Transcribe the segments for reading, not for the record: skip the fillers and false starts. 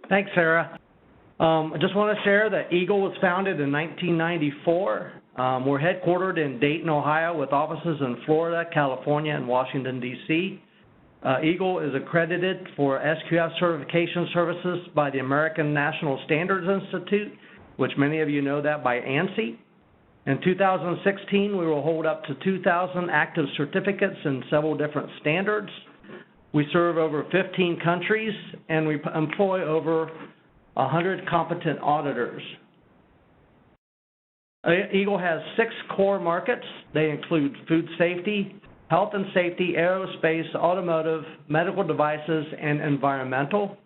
Thanks, Sarah. I just want to share that Eagle was founded in 1994. We're headquartered in Dayton, Ohio, with offices in Florida, California, and Washington, D.C. Eagle is accredited for SQF certification services by the American National Standards Institute, which many of you know that by ANSI. In 2016, we will hold up to 2,000 active certificates in several different standards. We serve over 15 countries, and we employ over 100 competent auditors. Eagle has 6 core markets. They include food safety, health and safety, aerospace, automotive, medical devices, and environmental.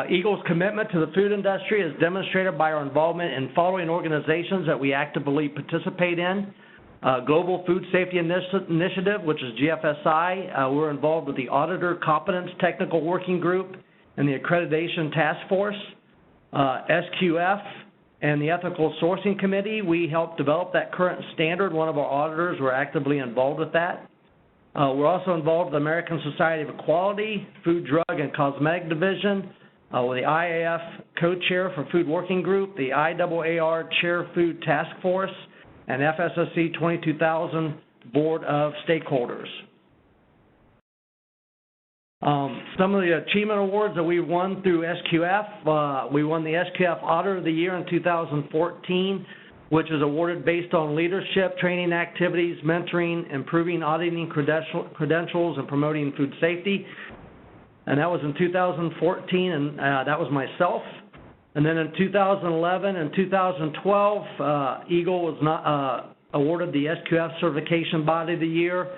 Eagle's commitment to the food industry is demonstrated by our involvement in following organizations that we actively participate in. Global Food Safety Initiative, which is GFSI. We're involved with the Auditor Competence Technical Working Group and the Accreditation Task Force. SQF and the Ethical Sourcing Committee, we helped develop that current standard. One of our auditors were actively involved with that. We're also involved with the American Society of Equality, Food, Drug, and Cosmetic Division, with the IAF Co-Chair for Food Working Group, the IAAR Chair Food Task Force, and FSSC 22,000 Board of Stakeholders. Some of the achievement awards that we won through SQF, we won the SQF Auditor of the Year in 2014, which is awarded based on leadership, training activities, mentoring, improving auditing credentials, and promoting food safety. And that was in 2014, and that was myself. And then in 2011 and 2012, Eagle was not, awarded the SQF Certification Body of the Year,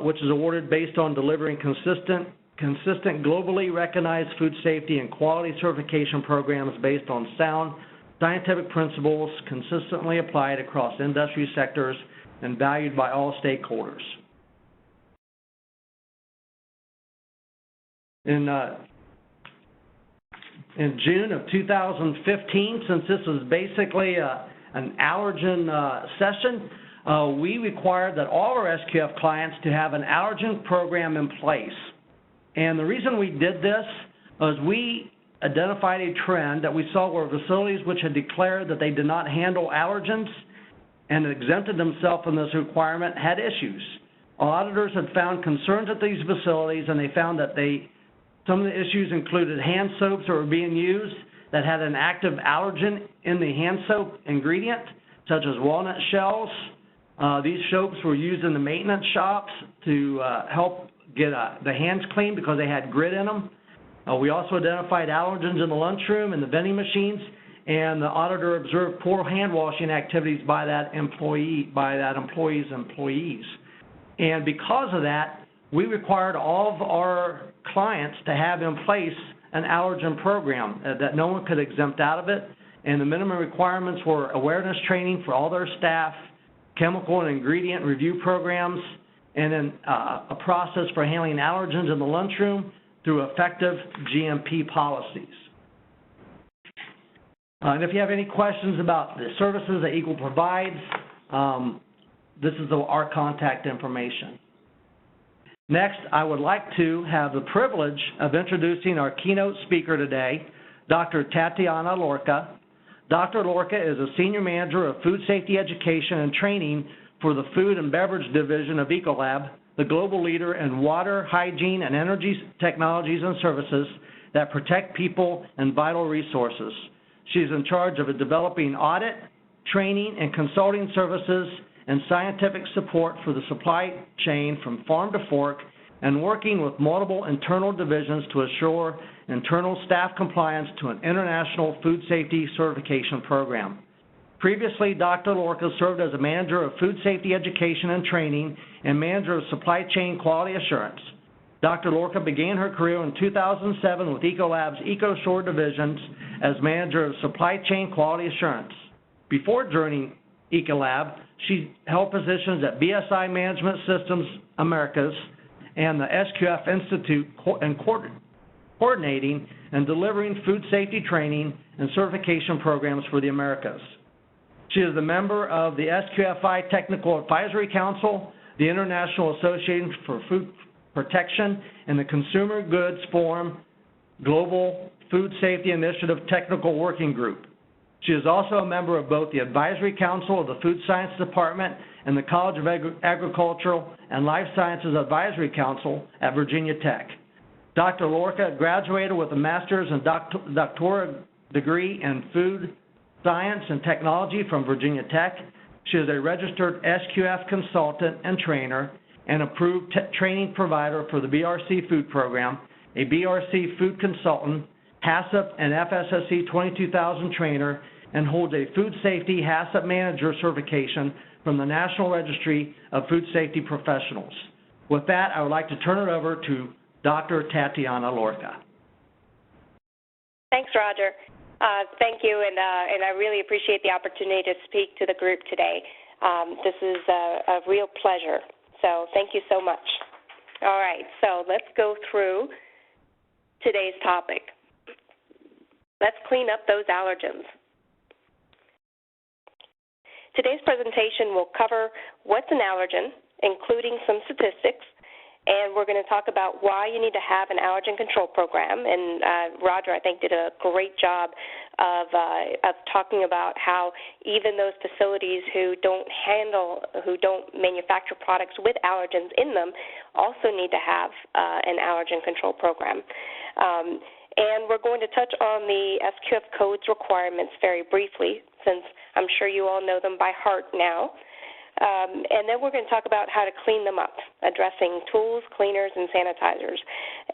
which is awarded based on delivering consistent globally recognized food safety and quality certification programs based on sound scientific principles consistently applied across industry sectors and valued by all stakeholders. In June of 2015, since this was basically an allergen session, we required that all our SQF clients to have an allergen program in place. And the reason we did this was we identified a trend that we saw where facilities which had declared that they did not handle allergens and exempted themselves from this requirement had issues. Auditors had found concerns at these facilities, and they found that some of the issues included hand soaps that were being used that had an active allergen in the hand soap ingredient, such as walnut shells. These soaps were used in the maintenance shops to help get the hands clean because they had grit in them. We also identified allergens in the lunchroom and the vending machines, and the auditor observed poor hand washing activities by that employee's employees. And because of that, we required all of our clients to have in place an allergen program that no one could exempt out of it. And the minimum requirements were awareness training for all their staff, chemical and ingredient review programs, and then a process for handling allergens in the lunchroom through effective GMP policies. And if you have any questions about the services that Eagle provides, this is our contact information. Next, I would like to have the privilege of introducing our keynote speaker today, Dr. Tatiana Lorca. Dr. Lorca is a Senior Manager of Food Safety Education and Training for the Food and Beverage Division of Ecolab, the global leader in water, hygiene, and energy technologies and services that protect people and vital resources. She's in charge of developing audit, training, and consulting services and scientific support for the supply chain from farm to fork, and working with multiple internal divisions to assure internal staff compliance to an international food safety certification program. Previously, Dr. Lorca served as a manager of food safety education and training and manager of supply chain quality assurance. Dr. Lorca began her career in 2007 with Ecolab's EcoShore divisions as manager of supply chain quality assurance. Before joining Ecolab, she held positions at BSI Management Systems Americas and the SQF Institute in coordinating and delivering food safety training and certification programs for the Americas. She is a member of the SQFI Technical Advisory Council, the International Association for Food Protection, and the Consumer Goods Forum Global Food Safety Initiative Technical Working Group. She is also a member of both the Advisory Council of the Food Science Department and the College of Agricultural and Life Sciences Advisory Council at Virginia Tech. Dr. Lorca graduated with a master's and doctoral degree in food science and technology from Virginia Tech. She is a registered SQF consultant and trainer and approved training provider for the BRC Food Program, a BRC food consultant, HACCP and FSSC 22000 trainer, and holds a food safety HACCP manager certification from the National Registry of Food Safety Professionals. With that, I would like to turn it over to Dr. Tatiana Lorca. Thanks, Roger. Thank you, and I really appreciate the opportunity to speak to the group today. This is a real pleasure, so thank you so much. All right, so let's go through today's topic. Let's clean up those allergens. Today's presentation will cover what's an allergen, including some statistics, and we're going to talk about why you need to have an allergen control program. And Roger, I think, did a great job of talking about how even those facilities who don't manufacture products with allergens in them also need to have an allergen control program. And we're going to touch on the SQF Code's requirements very briefly, since I'm sure you all know them by heart now. And then we're going to talk about how to clean them up, addressing tools, cleaners, and sanitizers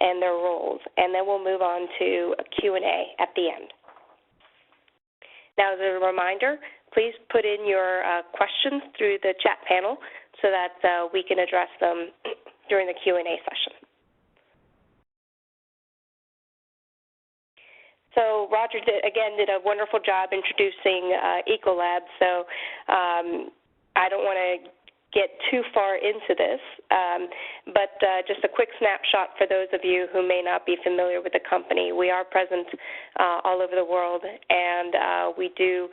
and their roles. And then we'll move on to a Q&A at the end. Now, as a reminder, please put in your questions through the chat panel so that we can address them during the Q&A session. So Roger, did a wonderful job introducing Ecolab, so I don't want to get too far into this, but just a quick snapshot for those of you who may not be familiar with the company. We are present all over the world, and we do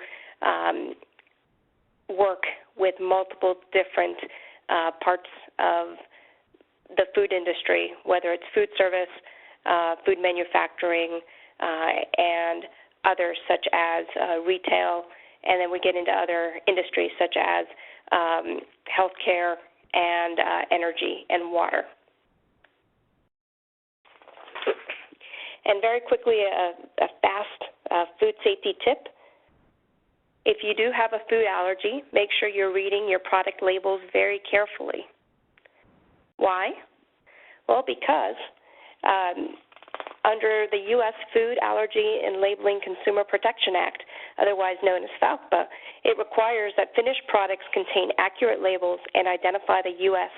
work with multiple different parts of the food industry, whether it's food service, food manufacturing, and others such as retail, and then we get into other industries such as healthcare and energy and water. And very quickly, a fast food safety tip. If you do have a food allergy, make sure you're reading your product labels very carefully. Why? Well, because under the U.S. Food, Allergy, and Labeling Consumer Protection Act, otherwise known as FALCPA, it requires that finished products contain accurate labels and identify the U.S.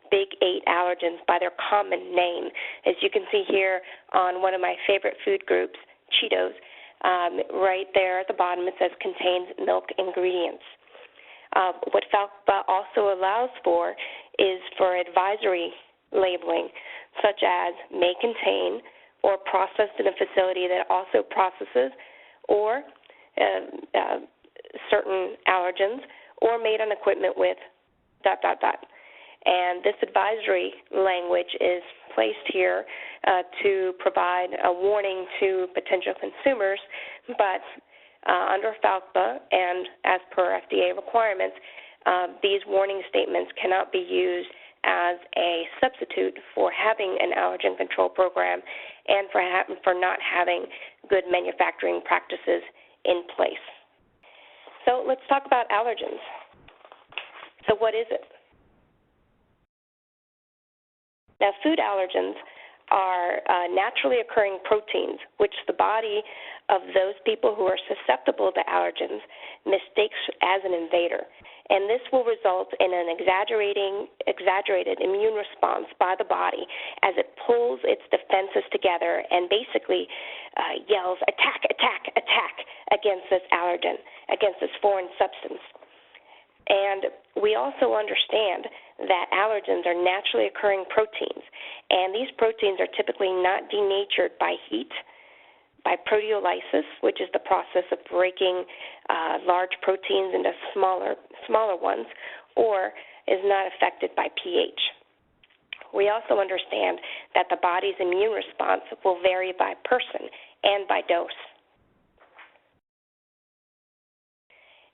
Big 8 allergens by their common name. As you can see here on one of my favorite food groups, Cheetos, right there at the bottom it says contains milk ingredients. What FALCPA also allows for is for advisory labeling, such as may contain, or processed in a facility that also processes, or certain allergens, or made on equipment with ... And this advisory language is placed here to provide a warning to potential consumers, but under FALCPA and as per FDA requirements, these warning statements cannot be used as a substitute for having an allergen control program and for not having good manufacturing practices in place. So let's talk about allergens. So what is it? Now, food allergens are naturally occurring proteins which the body of those people who are susceptible to allergens mistakes as an invader. And this will result in an exaggerated immune response by the body as it pulls its defenses together and basically yells, attack, attack, attack against this allergen, against this foreign substance. And we also understand that allergens are naturally occurring proteins, and these proteins are typically not denatured by heat, by proteolysis, which is the process of breaking large proteins into smaller ones, or is not affected by pH. we also understand that the body's immune response will vary by person and by dose.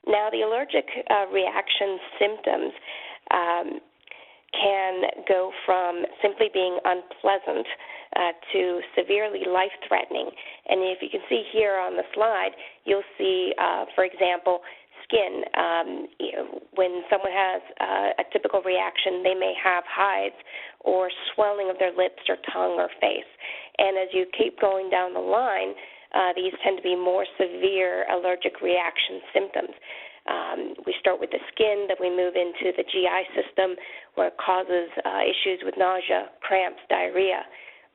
Now, the allergic reaction symptoms can go from simply being unpleasant to severely life-threatening. And if you can see here on the slide, you'll see, for example, skin. When someone has a typical reaction, they may have hives or swelling of their lips or tongue or face. And as you keep going down the line, these tend to be more severe allergic reaction symptoms. We start with the skin, then we move into the GI system where it causes issues with nausea, cramps, diarrhea.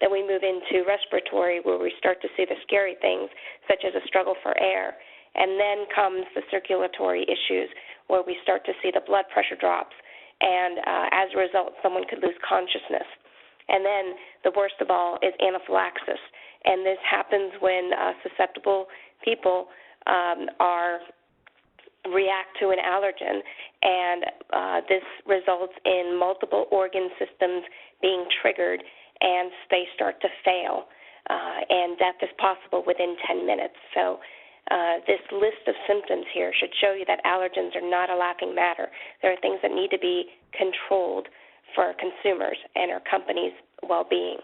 Then we move into respiratory where we start to see the scary things such as a struggle for air. And then comes the circulatory issues where we start to see the blood pressure drops, and as a result, someone could lose consciousness. And then the worst of all is anaphylaxis, and this happens when susceptible people react to an allergen, and this results in multiple organ systems being triggered, and they start to fail, and death is possible within 10 minutes. So this list of symptoms here should show you that allergens are not a laughing matter. There are things that need to be controlled for our consumers and our companies' well-being.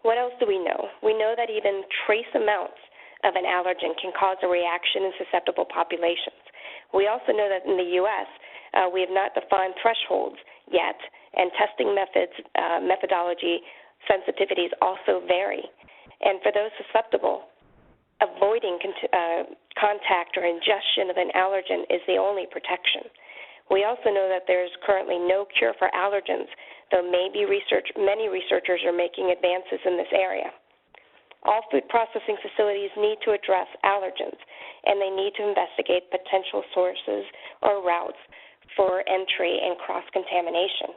What else do we know? We know that even trace amounts of an allergen can cause a reaction in susceptible populations. We also know that in the U.S., we have not defined thresholds yet, and testing methodology sensitivities also vary. And for those susceptible, avoiding contact or ingestion of an allergen is the only protection. We also know that there's currently no cure for allergens, though many researchers are making advances in this area. All food processing facilities need to address allergens, and they need to investigate potential sources or routes for entry and cross-contamination.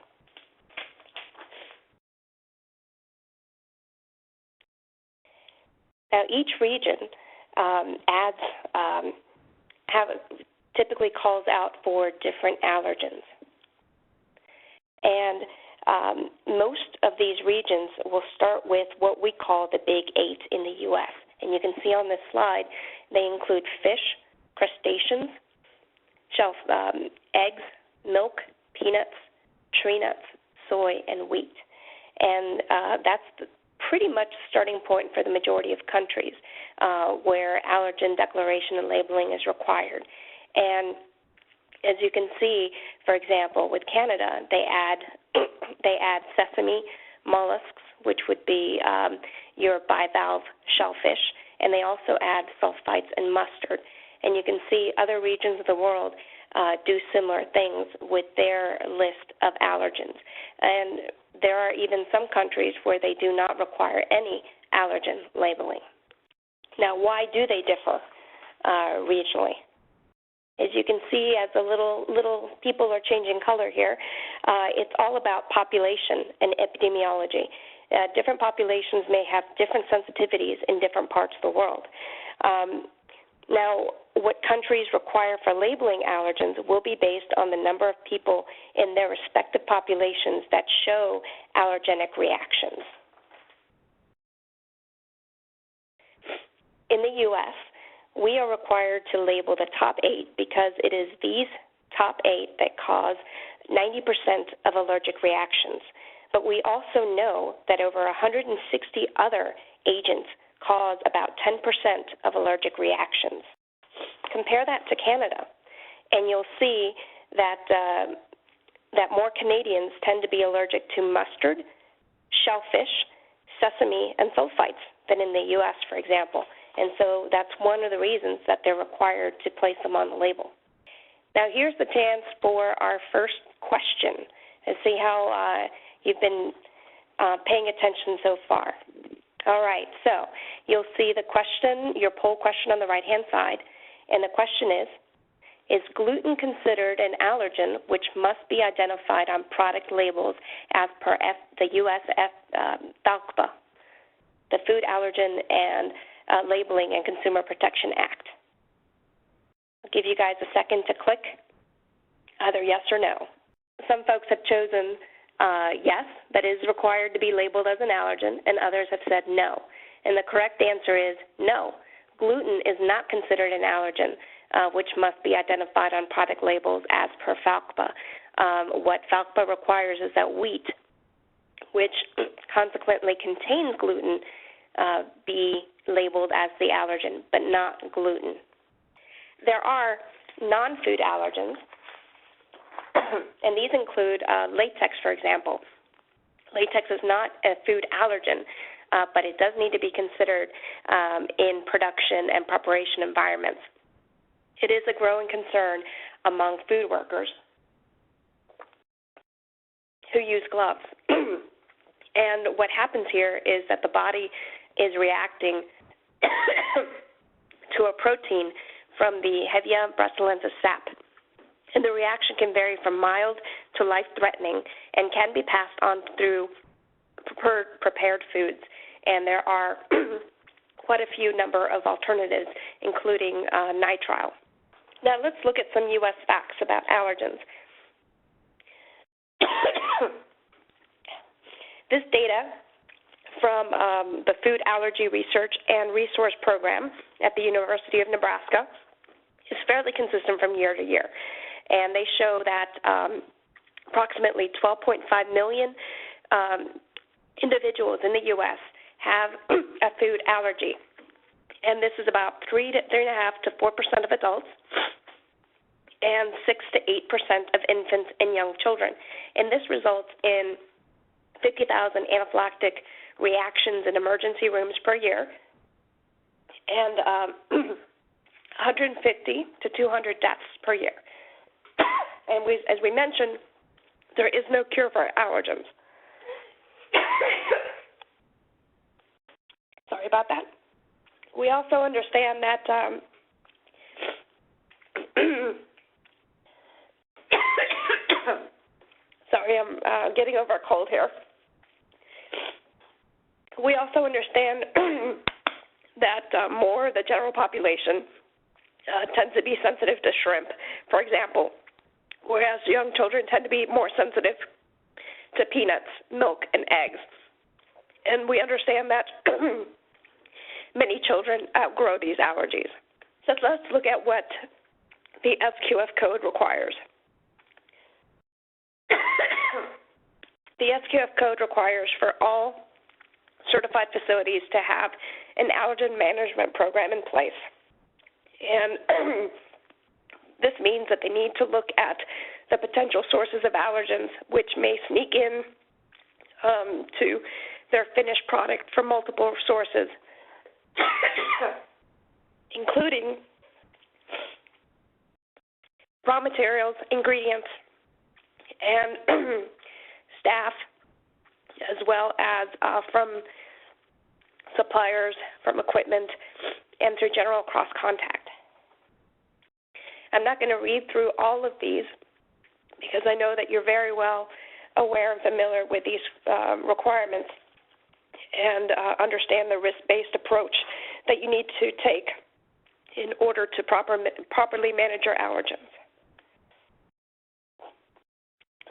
Now, each region typically calls out for different allergens. And most of these regions will start with what we call the Big Eight in the U.S. And you can see on this slide, they include fish, crustaceans, eggs, milk, peanuts, tree nuts, soy, and wheat. And that's pretty much the starting point for the majority of countries where allergen declaration and labeling is required. And as you can see, for example, with Canada, they add sesame, mollusks, which would be your bivalve shellfish, and they also add sulfites and mustard. And you can see other regions of the world do similar things with their list of allergens. And there are even some countries where they do not require any allergen labeling. Now, why do they differ regionally? As you can see, as the little people are changing color here, it's all about population and epidemiology. Different populations may have different sensitivities in different parts of the world. Now, what countries require for labeling allergens will be based on the number of people in their respective populations that show allergenic reactions. In the U.S., we are required to label the top 8 because it is these top 8 that cause 90% of allergic reactions. But we also know that over 160 other agents cause about 10% of allergic reactions. Compare that to Canada, and you'll see that that more Canadians tend to be allergic to mustard, shellfish, sesame, and sulfites than in the U.S., for example. And so that's one of the reasons that they're required to place them on the label. Now, here's the chance for our first question and see how you've been paying attention so far. All right, so you'll see the question, your poll question on the right-hand side, and the question is gluten considered an allergen which must be identified on product labels as per the U.S. FALCPA, the Food Allergen and Labeling and Consumer Protection Act? I'll give you guys a second to click either yes or no. Some folks have chosen yes, that is required to be labeled as an allergen, and others have said no. And the correct answer is no. Gluten is not considered an allergen, which must be identified on product labels as per FALCPA. What FALCPA requires is that wheat, which consequently contains gluten, be labeled as the allergen, but not gluten. There are non-food allergens, and these include latex, for example. Latex is not a food allergen, but it does need to be considered in production and preparation environments. It is a growing concern among food workers who use gloves. And what happens here is that the body is reacting to a protein from the Hevia bruxellensis sap. And the reaction can vary from mild to life-threatening and can be passed on through prepared foods. And there are quite a few number of alternatives, including nitrile. Now let's look at some U.S. facts about allergens. This data from the Food Allergy Research and Resource Program at the University of Nebraska is fairly consistent from year to year. And they show that approximately 12.5 million individuals in the U.S. have a food allergy. And this is about 3.5 to 4% of adults and 6 to 8% of infants and young children. And this results in 50,000 anaphylactic reactions in emergency rooms per year and 150 to 200 deaths per year. And as we mentioned, there is no cure for allergens. Sorry about that. We also understand that sorry, I'm getting over a cold here. We also understand that the general population tends to be sensitive to shrimp, for example, whereas young children tend to be more sensitive to peanuts, milk, and eggs. And we understand that many children outgrow these allergies. So let's look at what the SQF Code requires. The SQF Code requires for all certified facilities to have an allergen management program in place. And this means that they need to look at the potential sources of allergens which may sneak in to their finished product from multiple sources, including raw materials, ingredients, and staff, as well as from suppliers, from equipment, and through general cross-contact. I'm not going to read through all of these because I know that you're very well aware and familiar with these requirements and understand the risk-based approach that you need to take in order to properly manage your allergens.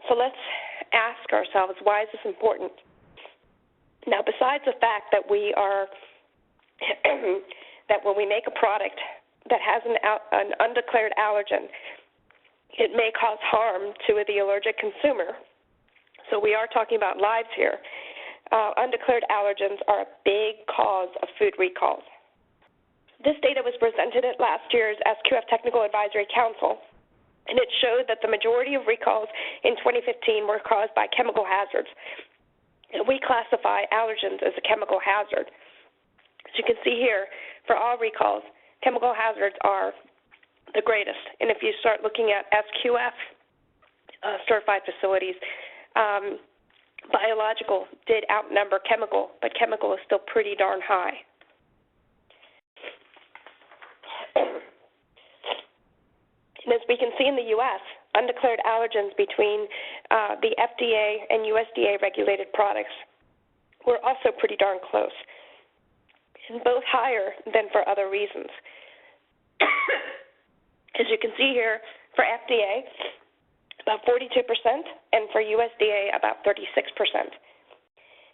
So let's ask ourselves, why is this important? Now, besides the fact that we are that when we make a product that has an undeclared allergen, it may cause harm to the allergic consumer. So we are talking about lives here. Undeclared allergens are a big cause of food recalls. This data was presented at last year's SQF Technical Advisory Council, and it showed that the majority of recalls in 2015 were caused by chemical hazards. And we classify allergens as a chemical hazard. As you can see here, for all recalls, chemical hazards are the greatest. And if you start looking at SQF certified facilities, biological did outnumber chemical, but chemical is still pretty darn high. And as we can see in the U.S., undeclared allergens between the FDA and USDA regulated products were also pretty darn close, and both higher than for other reasons. As you can see here, for FDA, about 42%, and for USDA, about 36%.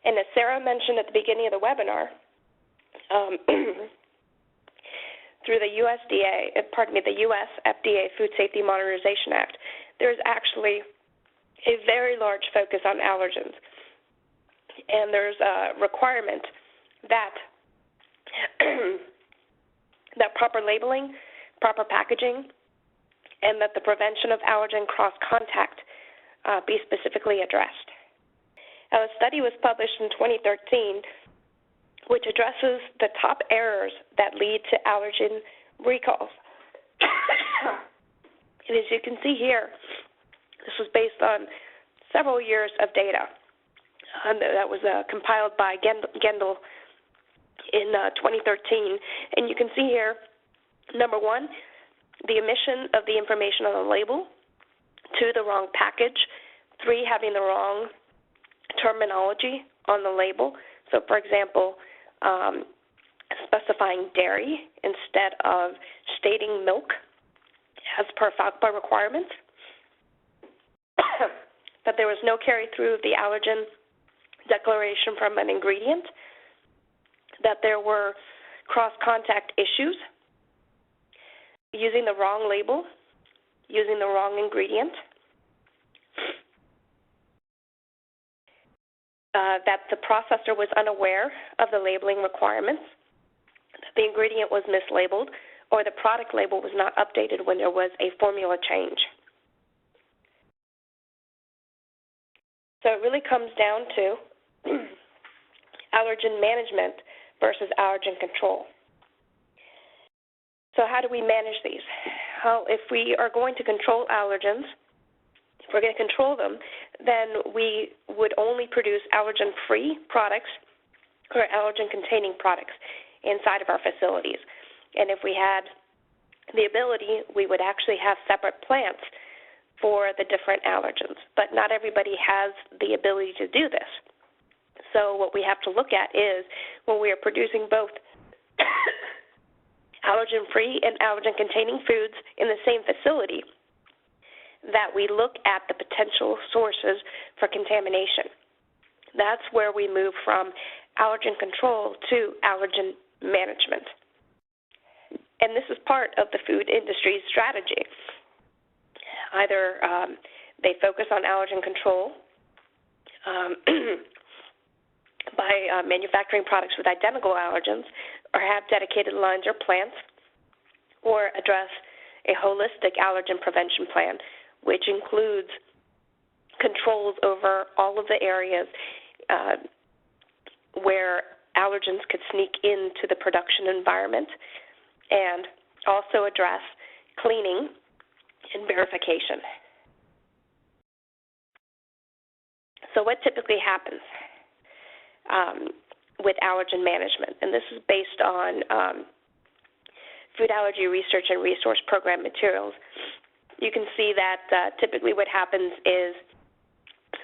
And as Sarah mentioned at the beginning of the webinar, through the the U.S. FDA Food Safety Modernization Act, there is actually a very large focus on allergens. And there's a requirement that that proper labeling, proper packaging, and that the prevention of allergen cross-contact be specifically addressed. Now, a study was published in 2013 which addresses the top errors that lead to allergen recalls. And as you can see here, this was based on several years of data that was compiled by Gendel in 2013. And you can see here, number one, the omission of the information on the label. 2, the wrong package. 3, having the wrong terminology on the label. So, for example, specifying dairy instead of stating milk as per FACPA requirements. That there was no carry-through of the allergen declaration from an ingredient. That there were cross-contact issues. Using the wrong label, using the wrong ingredient, that the processor was unaware of the labeling requirements, that the ingredient was mislabeled, or the product label was not updated when there was a formula change. So it really comes down to allergen management versus allergen control. So how do we manage these? Well, if we are going to control allergens, if we're going to control them, then we would only produce allergen-free products or allergen-containing products inside of our facilities. And if we had the ability, we would actually have separate plants for the different allergens. But not everybody has the ability to do this. So what we have to look at is when we are producing both allergen-free and allergen-containing foods in the same facility, that we look at the potential sources for contamination. That's where we move from allergen control to allergen management. And this is part of the food industry's strategy. Either they focus on allergen control by manufacturing products with identical allergens, or have dedicated lines or plants, or address a holistic allergen prevention plan, which includes controls over all of the areas where allergens could sneak into the production environment, and also address cleaning and verification. So what typically happens with allergen management? And this is based on Food Allergy Research and Resource Program materials. You can see that typically what happens is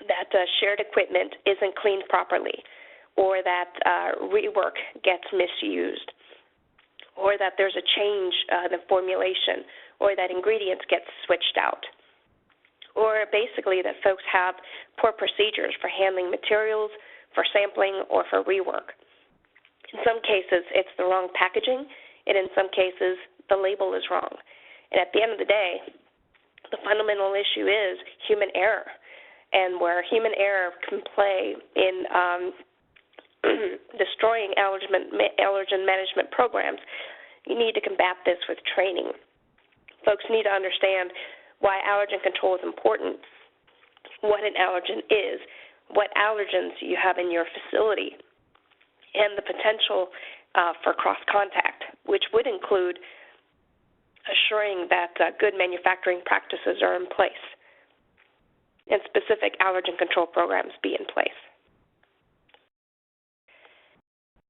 that shared equipment isn't cleaned properly, or that rework gets misused, or that there's a change in the formulation, or that ingredients get switched out, or basically that folks have poor procedures for handling materials, for sampling, or for rework. In some cases, it's the wrong packaging, and in some cases, the label is wrong. And at the end of the day, the fundamental issue is human error, and where human error can play in destroying allergen management programs, you need to combat this with training. Folks need to understand why allergen control is important, what an allergen is, what allergens you have in your facility, and the potential for cross-contact, which would include assuring that good manufacturing practices are in place and specific allergen control programs be in place.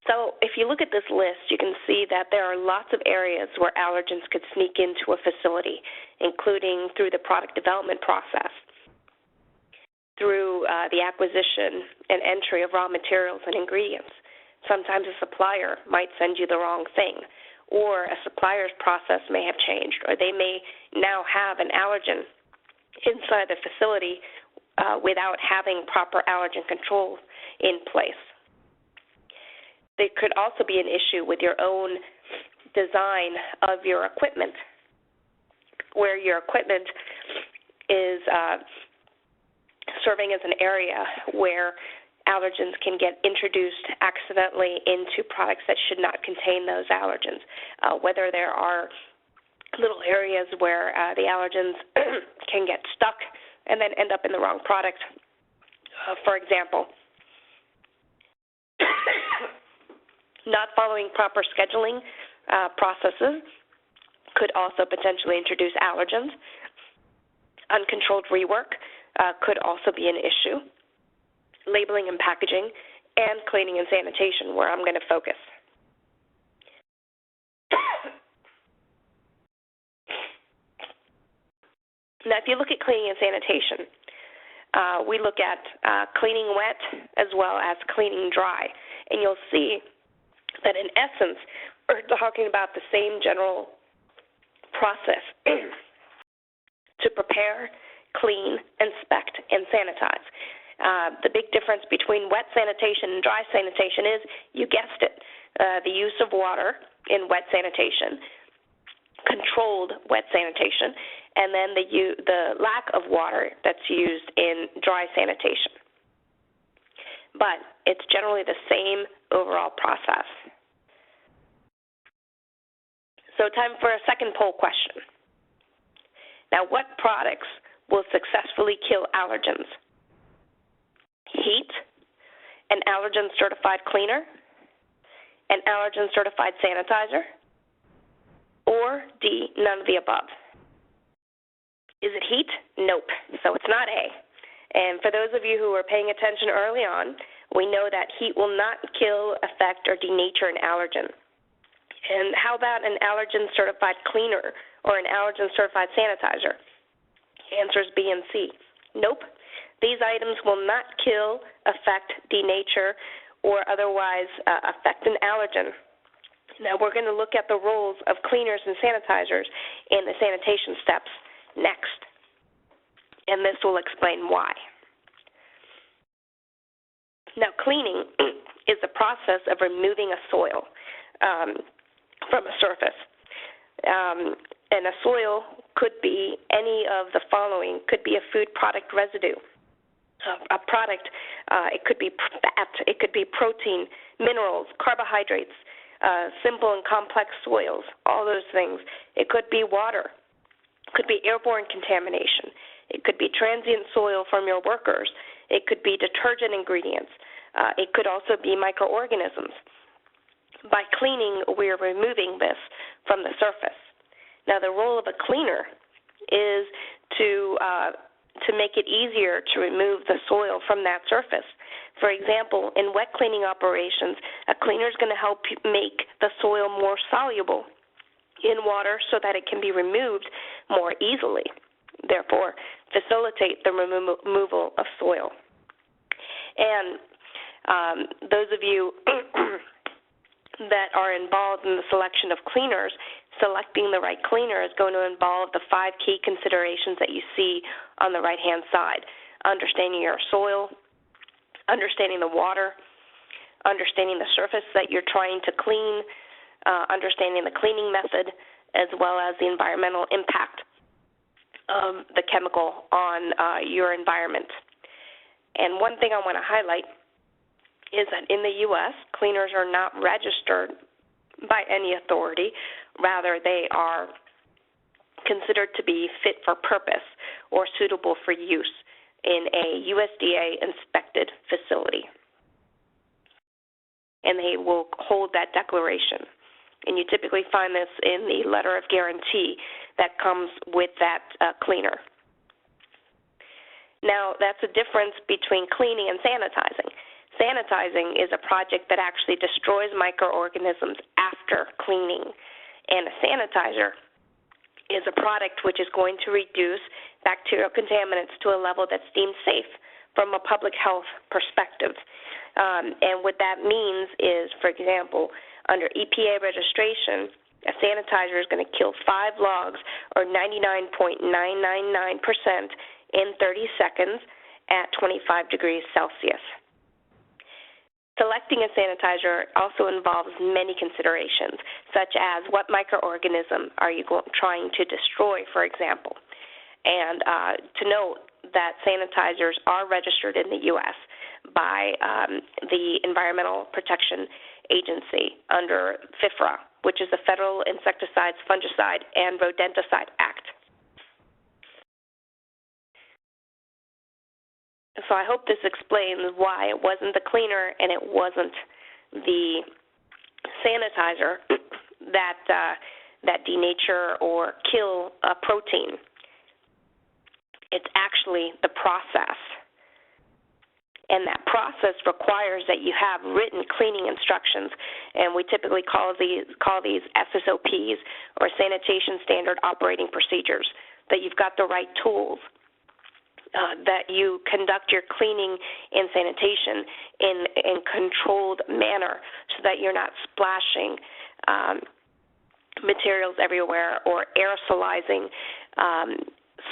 So if you look at this list, you can see that there are lots of areas where allergens could sneak into a facility, including through the product development process, through the acquisition and entry of raw materials and ingredients. Sometimes a supplier might send you the wrong thing, or a supplier's process may have changed, or they may now have an allergen inside the facility without having proper allergen controls in place. There could also be an issue with your own design of your equipment, where your equipment is serving as an area where allergens can get introduced accidentally into products that should not contain those allergens, whether there are little areas where the allergens can get stuck and then end up in the wrong product. For example, not following proper scheduling processes could also potentially introduce allergens. Uncontrolled rework could also be an issue. Labeling and packaging, and cleaning and sanitation, where I'm going to focus. Now, if you look at cleaning and sanitation, we look at cleaning wet as well as cleaning dry, and you'll see that in essence, we're talking about the same general process to prepare, clean, inspect, and sanitize. The big difference between wet sanitation and dry sanitation is, you guessed it, the use of water in wet sanitation, controlled wet sanitation, and then the lack of water that's used in dry sanitation. But it's generally the same overall process. So time for a second poll question. Now, what products will successfully kill allergens? Heat, an allergen-certified cleaner, an allergen-certified sanitizer, or D, none of the above? Is it heat? Nope. So it's not A. And for those of you who were paying attention early on, we know that heat will not kill, affect, or denature an allergen. And how about an allergen-certified cleaner or an allergen-certified sanitizer? Answers B and C. Nope. These items will not kill, affect, denature, or otherwise affect an allergen. Now we're going to look at the roles of cleaners and sanitizers in the sanitation steps next, and this will explain why. Now, cleaning is the process of removing a soil from a surface. And a soil could be any of the following. Could be a food product residue, a product, it could be fat, it could be protein, minerals, carbohydrates, simple and complex soils, all those things. It could be water. It could be airborne contamination. It could be transient soil from your workers. It could be detergent ingredients. It could also be microorganisms. By cleaning, we are removing this from the surface. Now, the role of a cleaner is to make it easier to remove the soil from that surface. For example, in wet cleaning operations, a cleaner is going to help make the soil more soluble in water so that it can be removed more easily, therefore facilitate the removal of soil. And those of you that are involved in the selection of cleaners, selecting the right cleaner is going to involve the 5 key considerations that you see on the right-hand side: understanding your soil, understanding the water, understanding the surface that you're trying to clean, understanding the cleaning method, as well as the environmental impact of the chemical on your environment. And one thing I want to highlight is that in the U.S., cleaners are not registered by any authority. Rather, they are considered to be fit for purpose or suitable for use in a USDA-inspected facility. And they will hold that declaration. And you typically find this in the letter of guarantee that comes with that cleaner. Now, that's a difference between cleaning and sanitizing. Sanitizing is a project that actually destroys microorganisms after cleaning, and a sanitizer is a product which is going to reduce bacterial contaminants to a level that's deemed safe from a public health perspective. And what that means is, for example, under EPA registration, A sanitizer is going to kill 5 logs, or 99.999%, in 30 seconds at 25 degrees Celsius. Selecting a sanitizer also involves many considerations, such as what microorganism are you trying to destroy, for example. And to note that sanitizers are registered in the U.S. by the Environmental Protection Agency under FIFRA, which is the Federal Insecticides, Fungicide, and Rodenticide Act. So I hope this explains why it wasn't the cleaner and it wasn't the sanitizer that denature or kill a protein. It's actually the process. And that process requires that you have written cleaning instructions, and we typically call these SOPs, or Sanitation Standard Operating Procedures, that you've got the right tools, that you conduct your cleaning and sanitation in controlled manner so that you're not splashing materials everywhere or aerosolizing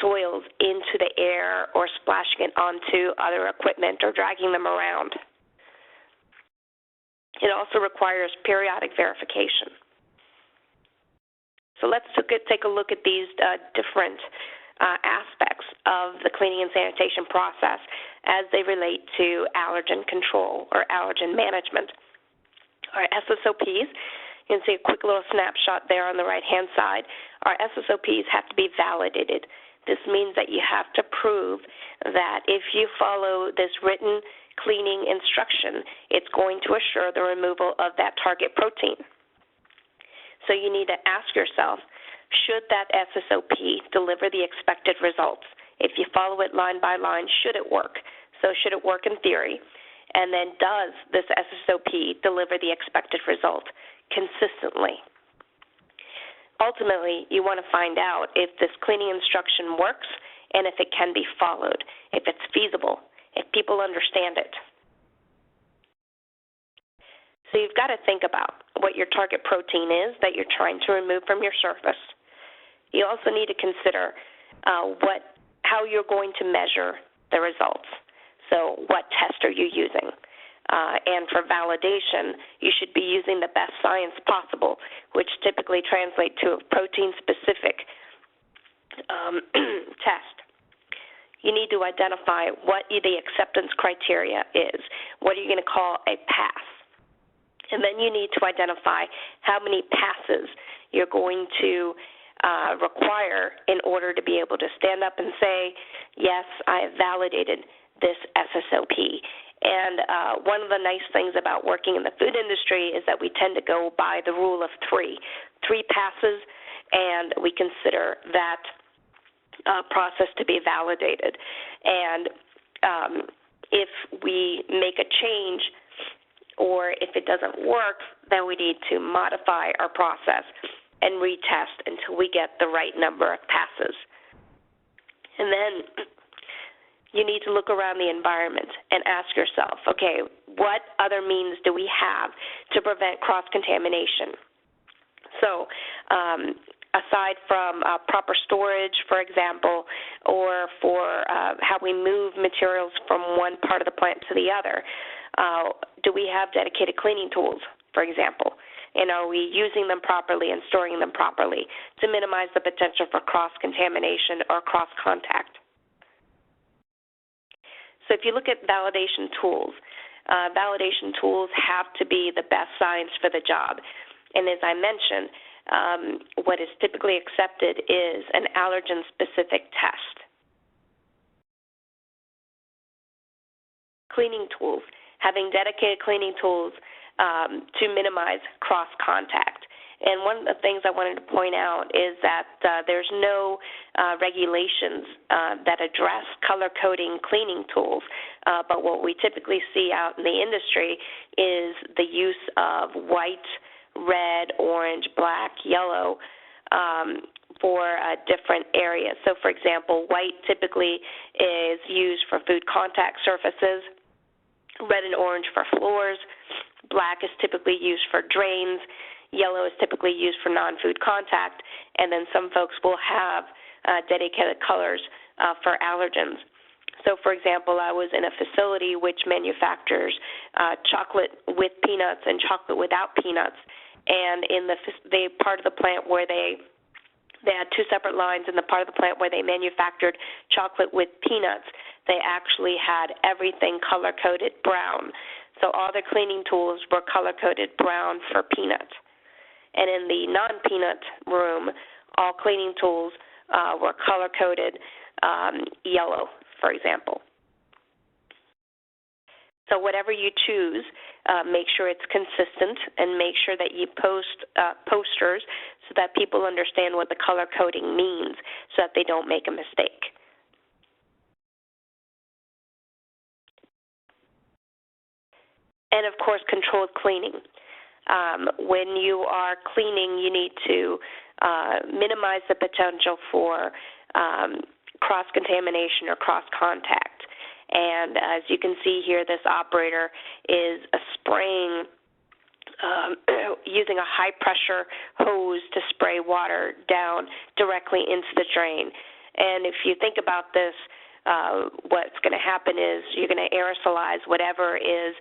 soils into the air or splashing it onto other equipment or dragging them around. It also requires periodic verification. So let's take a look at these different aspects of the cleaning and sanitation process as they relate to allergen control or allergen management. Our SSOPs, you can see a quick little snapshot there on the right-hand side. Our SSOPs have to be validated. This means that you have to prove that if you follow this written cleaning instruction, it's going to assure the removal of that target protein. So you need to ask yourself, should that SSOP deliver the expected results? If you follow it line by line, should it work? So should it work in theory? And then does this SSOP deliver the expected result consistently? Ultimately, you want to find out if this cleaning instruction works and if it can be followed, if it's feasible, if people understand it. So you've got to think about what your target protein is that you're trying to remove from your surface. You also need to consider how you're going to measure the results. So what test are you using? And for validation, you should be using the best science possible, which typically translates to a protein-specific test. You need to identify what the acceptance criteria is. What are you going to call a pass? And then you need to identify how many passes you're going to require in order to be able to stand up and say, yes, I have validated this SSOP. And one of the nice things about working in the food industry is that we tend to go by the rule of 3 passes, and we consider that process to be validated. And if we make a change or if it doesn't work, then we need to modify our process and retest until we get the right number of passes. And then you need to look around the environment and ask yourself, okay, what other means do we have to prevent cross-contamination? So aside from proper storage, for example, or for how we move materials from one part of the plant to the other, do we have dedicated cleaning tools, for example? And are we using them properly and storing them properly to minimize the potential for cross-contamination or cross-contact? So if you look at validation tools have to be the best science for the job. And as I mentioned, what is typically accepted is an allergen-specific test. Cleaning tools, having dedicated cleaning tools to minimize cross-contact. And one of the things I wanted to point out is that there's no regulations that address color-coding cleaning tools, but what we typically see out in the industry is the use of white, red, orange, black, yellow for different areas. So, for example, white typically is used for food contact surfaces, red and orange for floors, black is typically used for drains, Yellow is typically used for non-food contact, and then some folks will have dedicated colors for allergens. So, for example, I was in a facility which manufactures chocolate with peanuts and chocolate without peanuts, and in the part of the plant where they had two separate lines. In the part of the plant where they manufactured chocolate with peanuts, they actually had everything color-coded brown. So all their cleaning tools were color-coded brown for peanuts. And in the non-peanut room, all cleaning tools were color-coded yellow, for example. So whatever you choose, make sure it's consistent and make sure that you post posters so that people understand what the color coding means so that they don't make a mistake. And, of course, controlled cleaning. When you are cleaning, you need to minimize the potential for cross-contamination or cross-contact. And as you can see here, this operator is spraying, using a high-pressure hose to spray water down directly into the drain. And if you think about this, what's going to happen is you're going to aerosolize whatever is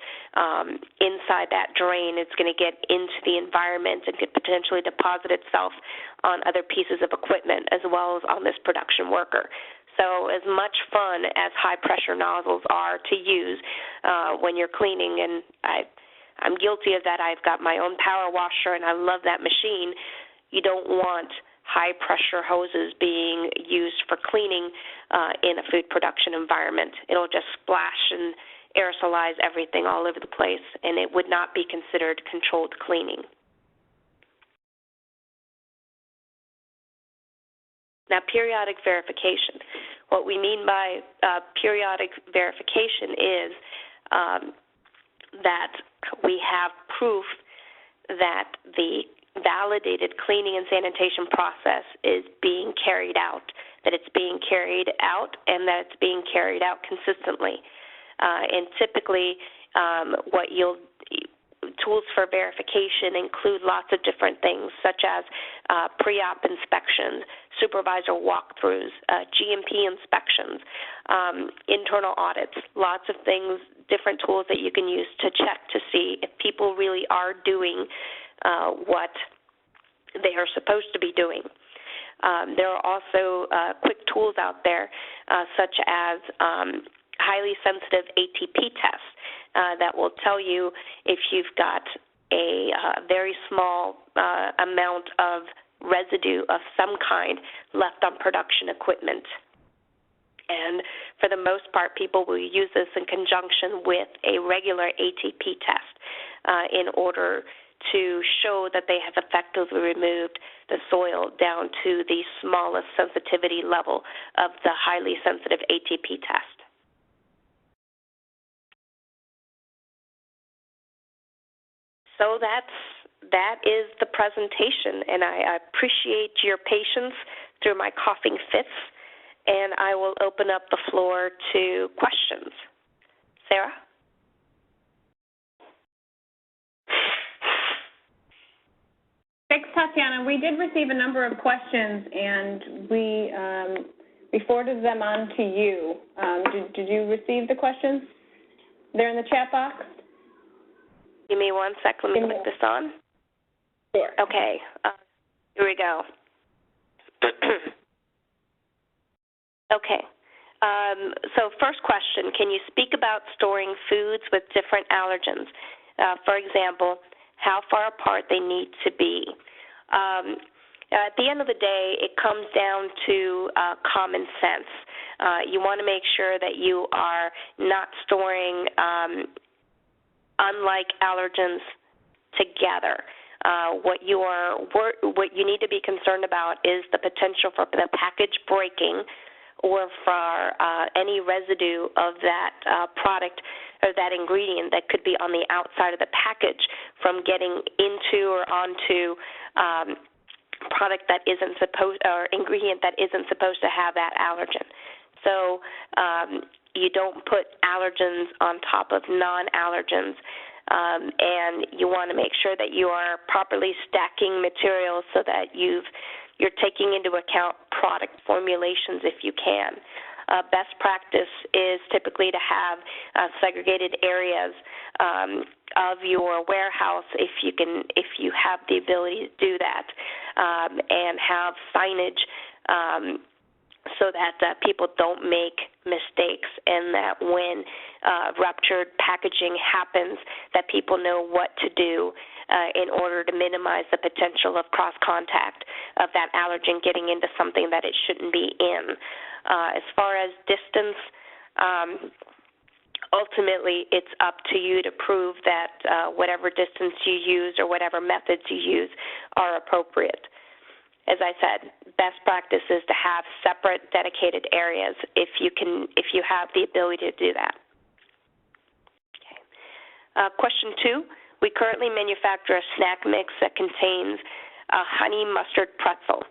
inside that drain. It's going to get into the environment and could potentially deposit itself on other pieces of equipment as well as on this production worker. So as much fun as high-pressure nozzles are to use when you're cleaning, and I'm guilty of that. I've got my own power washer, and I love that machine. You don't want high-pressure hoses being used for cleaning in a food production environment. It'll just splash and aerosolize everything all over the place, and it would not be considered controlled cleaning. Now, periodic verification. What we mean by periodic verification is that we have proof that the validated cleaning and sanitation process is being carried out, that it's being carried out and that it's being carried out consistently. And typically tools for verification include lots of different things, such as pre-op inspections, supervisor walkthroughs, GMP inspections, internal audits, lots of things, different tools that you can use to check to see if people really are doing what they are supposed to be doing. There are also quick tools out there, such as highly sensitive ATP tests that will tell you if you've got a very small amount of residue of some kind left on production equipment. And for the most part, people will use this in conjunction with a regular ATP test in order to show that they have effectively removed the soil down to the smallest sensitivity level of the highly sensitive ATP test. So that is the presentation, and I appreciate your patience through my coughing fits, and I will open up the floor to questions. Sarah? Thanks, Tatiana. We did receive a number of questions, and we forwarded them on to you. Did you receive the questions? They're in the chat box. Give me 1 sec. Let me click this on. Sure. Okay. Here we go. Okay. So first question, can you speak about storing foods with different allergens? For example, how far apart they need to be. At the end of the day, it comes down to common sense. You want to make sure that you are not storing unlike allergens together. What you need to be concerned about is the potential for the package breaking or for any residue of that product or that ingredient that could be on the outside of the package from getting into or onto product that isn't supposed or ingredient that isn't supposed to have that allergen. So you don't put allergens on top of non-allergens and you want to make sure that you are properly stacking materials so that you're taking into account product formulations if you can. Best practice is typically to have segregated areas of your warehouse if you have the ability to do that, and have signage so that people don't make mistakes, and that when ruptured packaging happens, that people know what to do in order to minimize the potential of cross-contact of that allergen getting into something that it shouldn't be in. As far as distance, ultimately it's up to you to prove that whatever distance you use or whatever methods you use are appropriate. As I said, best practice is to have separate dedicated areas if you have the ability to do that. Okay. Question 2, we currently manufacture a snack mix that contains a honey mustard pretzel.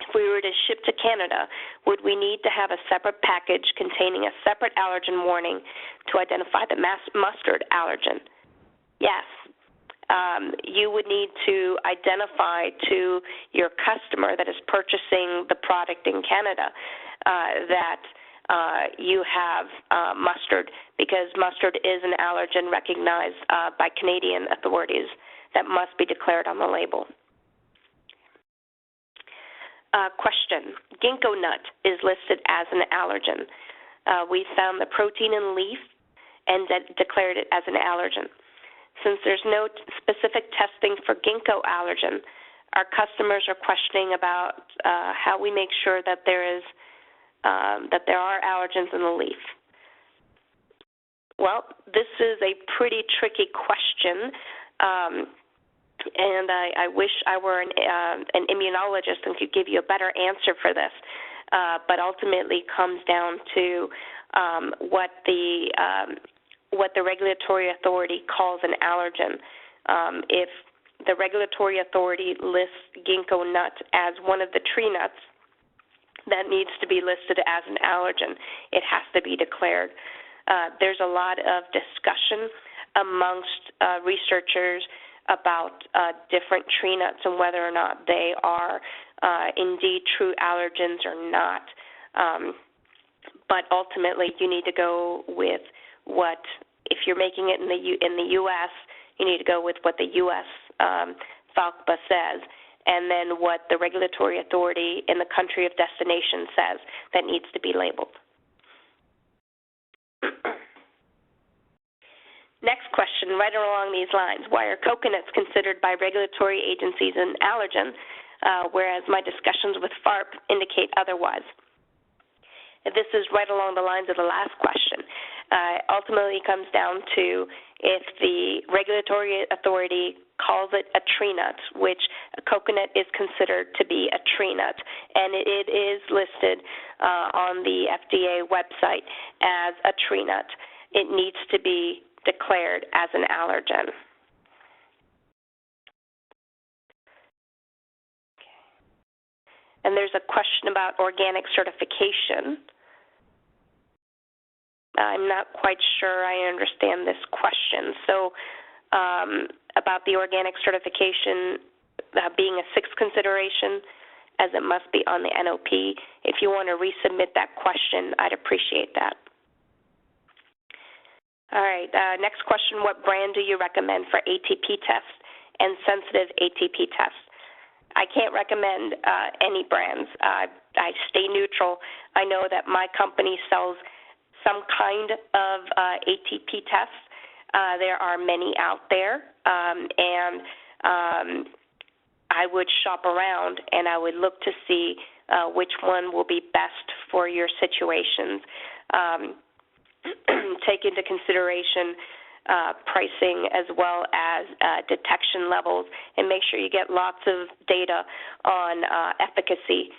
If we were to ship to Canada, would we need to have a separate package containing a separate allergen warning to identify the mustard allergen? Yes. You would need to identify to your customer that is purchasing the product in Canada that you have mustard, because mustard is an allergen recognized by Canadian authorities that must be declared on the label. Question, ginkgo nut is listed as an allergen. We found the protein in leaf and declared it as an allergen. Since there's no specific testing for ginkgo allergen, our customers are questioning about how we make sure that there are allergens in the leaf. Well, this is a pretty tricky question, and I wish I were an immunologist and could give you a better answer for this, but ultimately comes down to what the regulatory authority calls an allergen. If the regulatory authority lists ginkgo nut as one of the tree nuts, that needs to be listed as an allergen. It has to be declared. There's a lot of discussion amongst researchers about different tree nuts and whether or not they are indeed true allergens or not. But ultimately, you need to go with what, if you're making it in the U.S., you need to go with what the U.S. FALCBA says, and then what the regulatory authority in the country of destination says that needs to be labeled. Next question, right along these lines. Why are coconuts considered by regulatory agencies an allergen, whereas my discussions with FARP indicate otherwise? This is right along the lines of the last question. Ultimately, it comes down to if the regulatory authority calls it a tree nut, which a coconut is considered to be a tree nut, and it is listed on the FDA website as a tree nut. It needs to be declared as an allergen. And there's a question about organic certification. I'm not quite sure I understand this question. So about the organic certification being a sixth consideration, as it must be on the NOP. If you want to resubmit that question, I'd appreciate that. All right, next question, what brand do you recommend for ATP tests and sensitive ATP tests? I can't recommend any brands. I stay neutral. I know that my company sells some kind of ATP tests. There are many out there, and I would shop around and I would look to see which one will be best for your situations. Take into consideration pricing as well as detection levels, and make sure you get lots of data on efficacy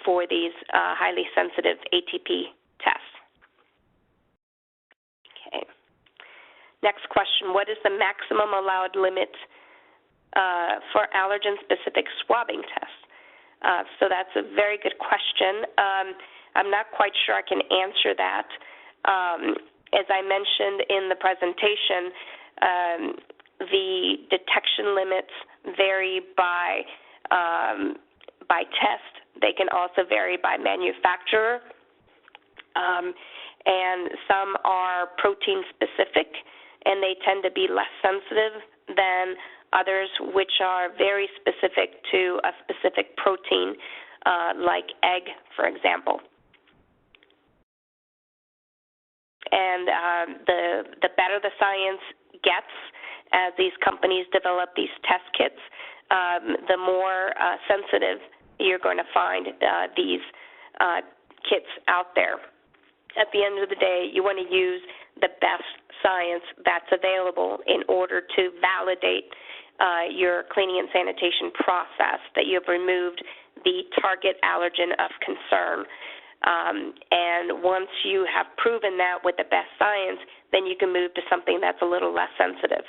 for these highly sensitive ATP tests. Okay. Next question, what is the maximum allowed limit for allergen-specific swabbing tests? So that's a very good question. I'm not quite sure I can answer that. As I mentioned in the presentation, The detection limits vary by test. They can also vary by manufacturer, and some are protein specific, and they tend to be less sensitive than others, which are very specific to a specific protein, like egg, for example. And the better the science gets as these companies develop these test kits, the more sensitive you're going to find these kits out there. At the end of the day, you want to use the best science that's available in order to validate your cleaning and sanitation process, that you have removed the target allergen of concern. And once you have proven that with the best science, then you can move to something that's a little less sensitive.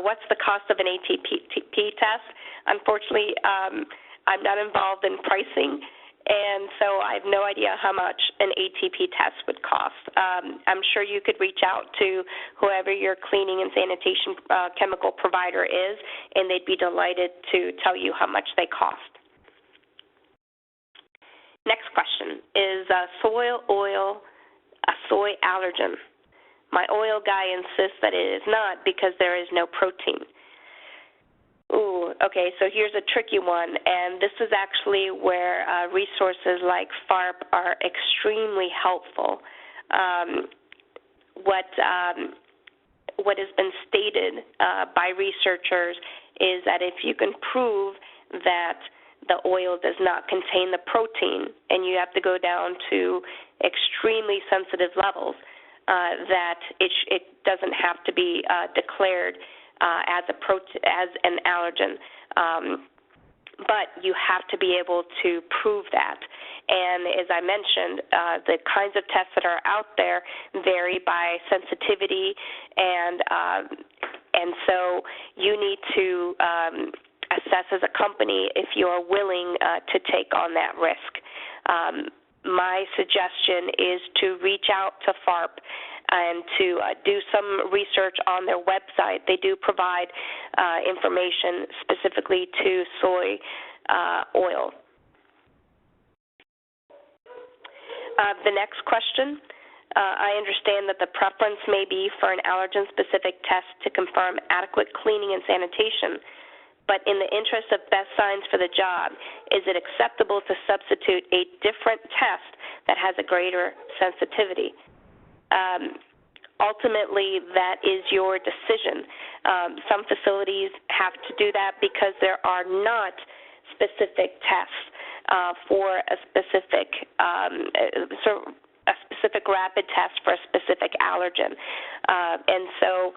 What's the cost of an ATP test? Unfortunately, I'm not involved in pricing, and so I have no idea how much an ATP test would cost. I'm sure you could reach out to whoever your cleaning and sanitation chemical provider is, and they'd be delighted to tell you how much they cost. Next question, is soy oil a soy allergen? My oil guy insists that it is not because there is no protein. Ooh, okay, so here's a tricky one, and this is actually where resources like FARP are extremely helpful. What has been stated by researchers is that if you can prove that the oil does not contain the protein, and you have to go down to extremely sensitive levels, that it doesn't have to be declared as an allergen. But you have to be able to prove that. And as I mentioned, the kinds of tests that are out there vary by sensitivity, and so you need to assess as a company if you are willing to take on that risk. My suggestion is to reach out to FARP and to do some research on their website. They do provide information specifically to soy oil. The next question, I understand that the preference may be for an allergen-specific test to confirm adequate cleaning and sanitation, but in the interest of best science for the job, is it acceptable to substitute a different test that has a greater sensitivity? Ultimately, that is your decision. Some facilities have to do that because there are not specific tests for a specific rapid test for a specific allergen. And so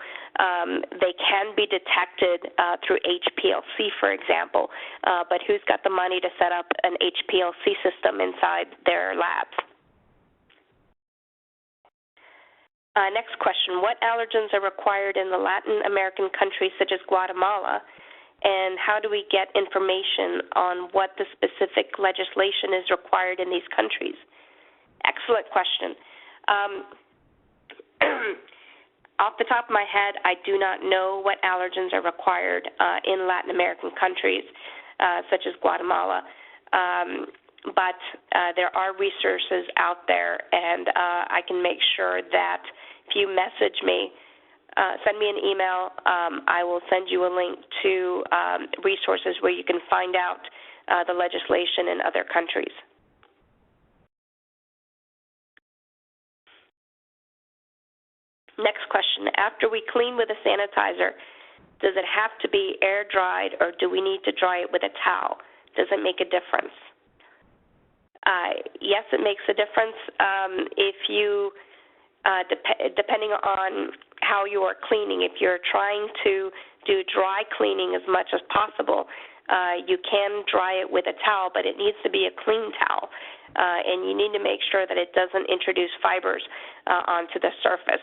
they can be detected through HPLC, for example, but who's got the money to set up an HPLC system inside their labs? Next question, what allergens are required in the Latin American countries such as Guatemala, and how do we get information on what the specific legislation is required in these countries? Excellent question. Off the top of my head, I do not know what allergens are required in Latin American countries such as Guatemala, but there are resources out there, and I can make sure that if you message me, send me an email, I will send you a link to resources where you can find out the legislation in other countries. Next question, after we clean with a sanitizer, does it have to be air dried or do we need to dry it with a towel? Does it make a difference? Yes, it makes a difference. If you, depending on how you are cleaning, if you're trying to do dry cleaning as much as possible, you can dry it with a towel, but it needs to be a clean towel. and you need to make sure that it doesn't introduce fibers onto the surface.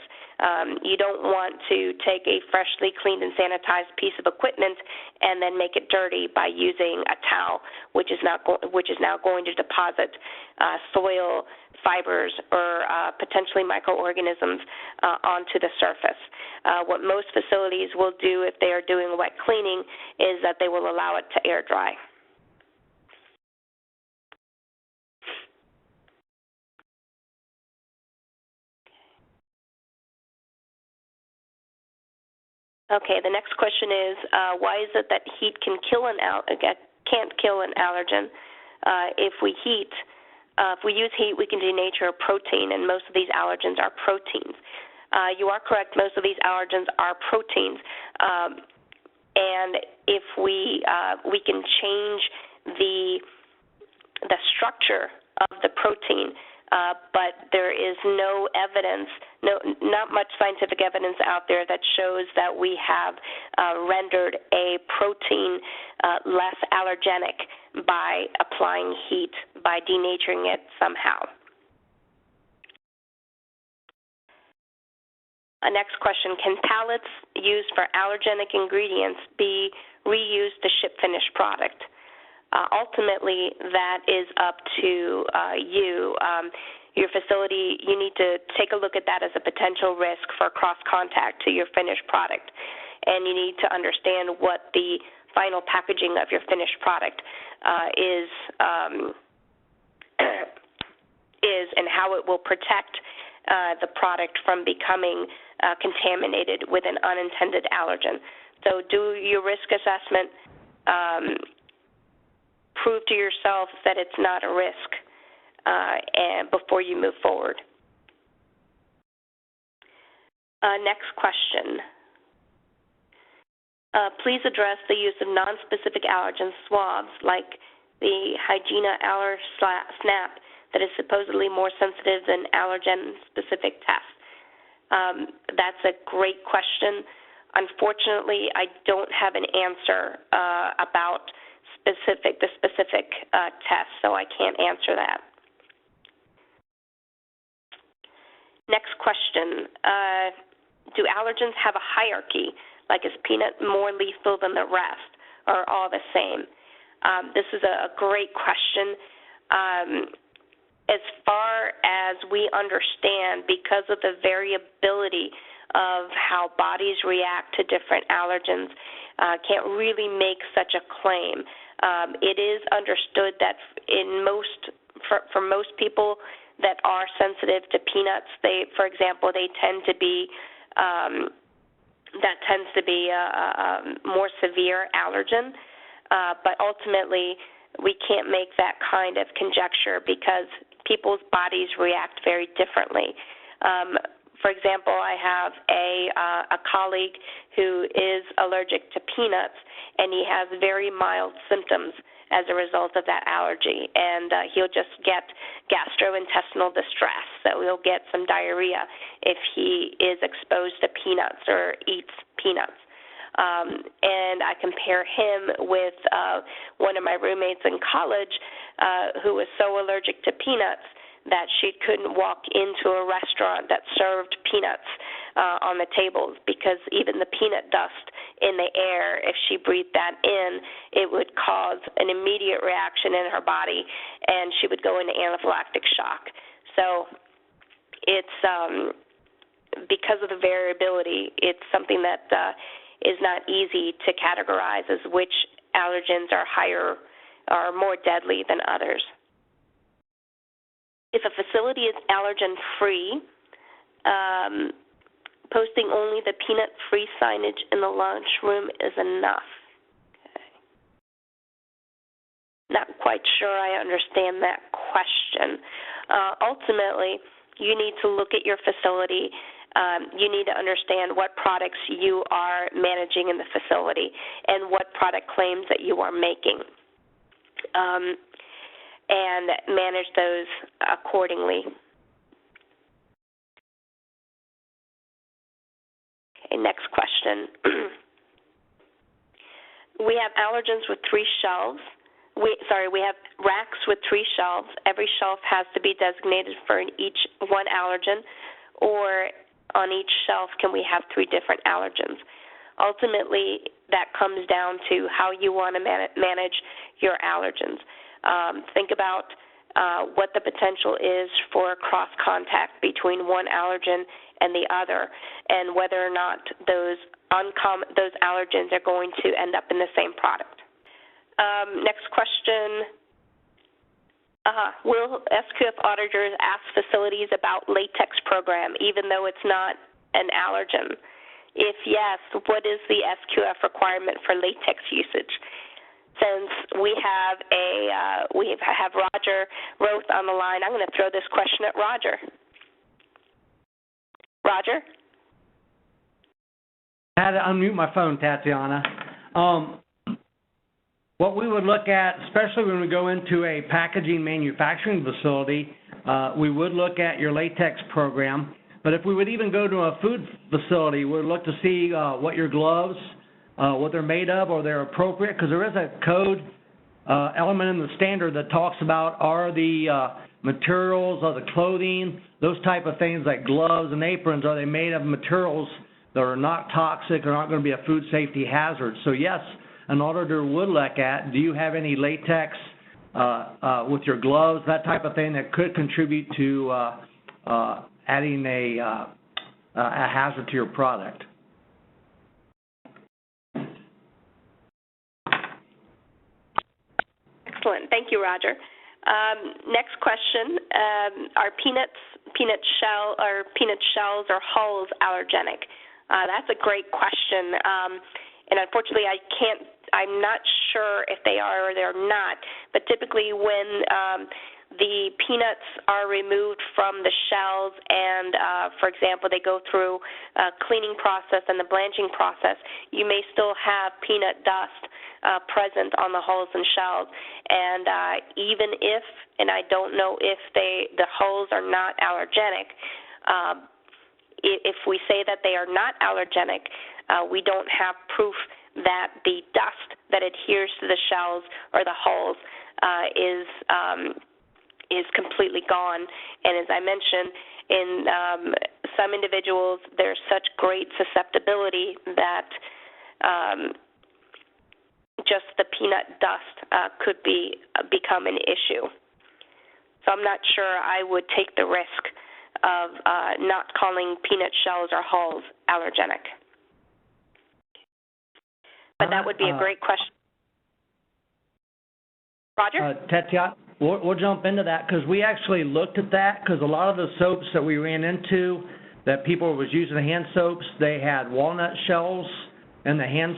You don't want to take a freshly cleaned and sanitized piece of equipment and then make it dirty by using a towel, which is now going to deposit soil, fibers, or potentially microorganisms onto the surface. What most facilities will do if they are doing wet cleaning is that they will allow it to air dry. Okay, the next question is, why is it that heat can't kill an allergen? If we use heat, we can denature a protein, and most of these allergens are proteins. You are correct, most of these allergens are proteins, and if we can change the structure of the protein, but there is no evidence, not much scientific evidence out there that shows that we have rendered a protein less allergenic by applying heat, by denaturing it somehow. Next question, can pallets used for allergenic ingredients be reused to ship finished product? Ultimately, that is up to you. Your facility, you need to take a look at that as a potential risk for cross-contact to your finished product. And you need to understand what the final packaging of your finished product is and how it will protect the product from becoming contaminated with an unintended allergen. So do your risk assessment. Prove to yourself that it's not a risk and before you move forward. Next question. Please address the use of nonspecific allergen swabs like the Hygiena Aller Snap that is supposedly more sensitive than allergen-specific tests. That's a great question. Unfortunately, I don't have an answer about the specific test, so I can't answer that. Next question. Do allergens have a hierarchy? Like, is peanut more lethal than the rest, or all the same? This is a great question. As far as we understand, because of the variability of how bodies react to different allergens, can't really make such a claim. It is understood that for most people that are sensitive to peanuts, for example, they tend to be that tends to be a more severe allergen. But ultimately, we can't make that kind of conjecture because people's bodies react very differently. For example, I have a colleague who is allergic to peanuts, and he has very mild symptoms as a result of that allergy, and he'll just get gastrointestinal distress, so he'll get some diarrhea if he is exposed to peanuts or eats peanuts. And I compare him with one of my roommates in college who was so allergic to peanuts that she couldn't walk into a restaurant that served peanuts on the tables because even the peanut dust in the air, if she breathed that in, it would cause an immediate reaction in her body, and she would go into anaphylactic shock. So it's because of the variability, it's something that is not easy to categorize as which allergens are more deadly than others. If a facility is allergen-free, posting only the peanut-free signage in the lunchroom is enough. Okay. Not quite sure I understand that question. Ultimately, you need to look at your facility. You need to understand what products you are managing in the facility and what product claims that you are making, and manage those accordingly. Okay, next question. We have allergens with 3 shelves. we have racks with 3 shelves. Every shelf has to be designated for each one allergen, or on each shelf can we have 3 different allergens. Ultimately, that comes down to how you want to manage your allergens. Think about what the potential is for cross-contact between one allergen and the other, and whether or not those allergens are going to end up in the same product. Next question. Will SQF auditors ask facilities about latex program, even though it's not an allergen? If yes, what is the SQF requirement for latex usage? Since we have Roger Roth on the line, I'm going to throw this question at Roger. Roger? I had to unmute my phone, Tatiana. What we would look at, especially when we go into a packaging manufacturing facility, we would look at your latex program. But if we would even go to a food facility, we'd look to see what your gloves, what they're made of, or they're appropriate, because there is a code element in the standard that talks about are the materials, are the clothing, those type of things like gloves and aprons, are they made of materials that are not toxic or not going to be a food safety hazard? So yes, an auditor would look at, do you have any latex with your gloves, that type of thing that could contribute to adding a hazard to your product. Excellent. Thank you, Roger. Next question: are peanut shells or hulls allergenic? That's a great question, and unfortunately, I'm not sure if they are or they're not. But typically, when the peanuts are removed from the shells and, for example, they go through a cleaning process and the blanching process, you may still have peanut dust present on the hulls and shells. And even if, and I don't know if the hulls are not allergenic, if we say that they are not allergenic, we don't have proof that the dust that adheres to the shells or the hulls is completely gone. And as I mentioned, in some individuals, there's such great susceptibility that just the peanut dust could become an issue. So I'm not sure I would take the risk of not calling peanut shells or hulls allergenic. But that would be a great question. Roger? Tatiana, we'll jump into that because we actually looked at that because a lot of the soaps that we ran into that people was using, the hand soaps, they had walnut shells in the hand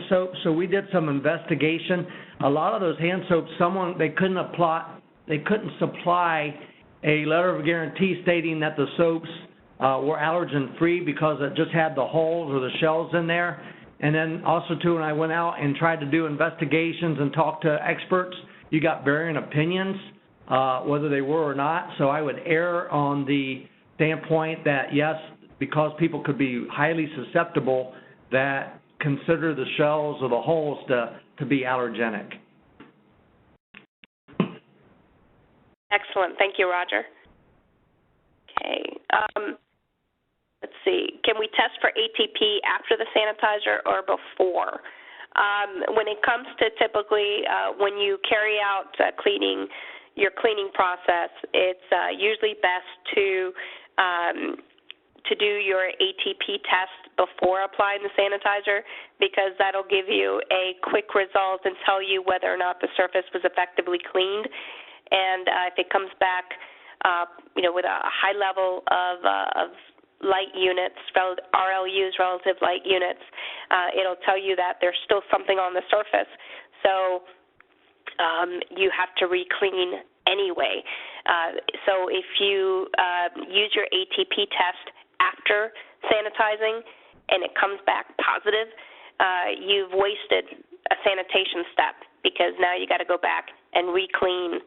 soap. So we did some investigation. A lot of those hand soaps, they couldn't supply a letter of guarantee stating that the soaps were allergen-free because it just had the hulls or the shells in there. And then also, too, when I went out and tried to do investigations and talk to experts, you got varying opinions whether they were or not. So I would err on the standpoint that, yes, because people could be highly susceptible, that consider the shells or the hulls to be allergenic. Excellent. Thank you, Roger. Okay. Let's see. Can we test for ATP after the sanitizer or before? When it comes to typically when you carry out your cleaning process, it's usually best to do your ATP test before applying the sanitizer, because that'll give you a quick result and tell you whether or not the surface was effectively cleaned. And if it comes back, with a high level of light units, RLUs, relative light units, it'll tell you that there's still something on the surface. So you have to re-clean anyway. So if you use your ATP test after sanitizing and it comes back positive, you've wasted a sanitation step, because now you got to go back and re-clean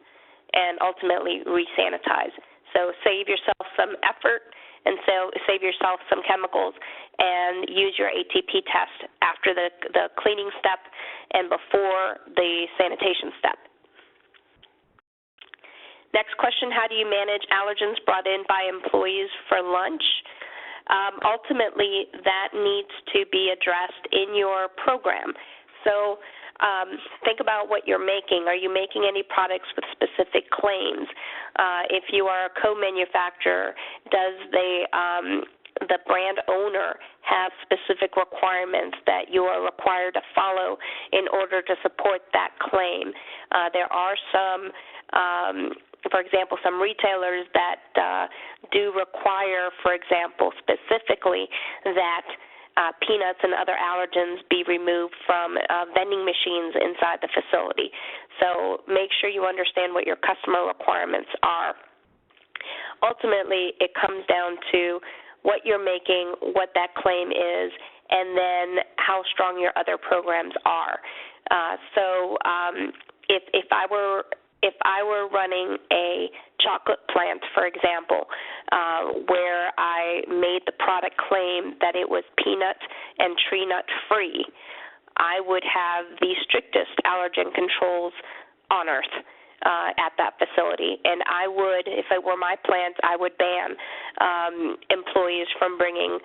and ultimately re-sanitize. So save yourself some effort and save yourself some chemicals, and use your ATP test after the cleaning step and before the sanitation step Next question, how do you manage allergens brought in by employees for lunch? Ultimately, that needs to be addressed in your program. So think about what you're making. Are you making any products with specific claims? If you are a co-manufacturer, does the brand owner have specific requirements that you are required to follow in order to support that claim? There are some, for example, some retailers that do require, for example, specifically that peanuts and other allergens be removed from vending machines inside the facility. So make sure you understand what your customer requirements are. Ultimately, it comes down to what you're making, what that claim is, and then how strong your other programs are. If I were running a chocolate plant, for example, where I made the product claim that it was peanut and tree nut free, I would have the strictest allergen controls on earth at that facility. And I would, if it were my plant, I would ban employees from bringing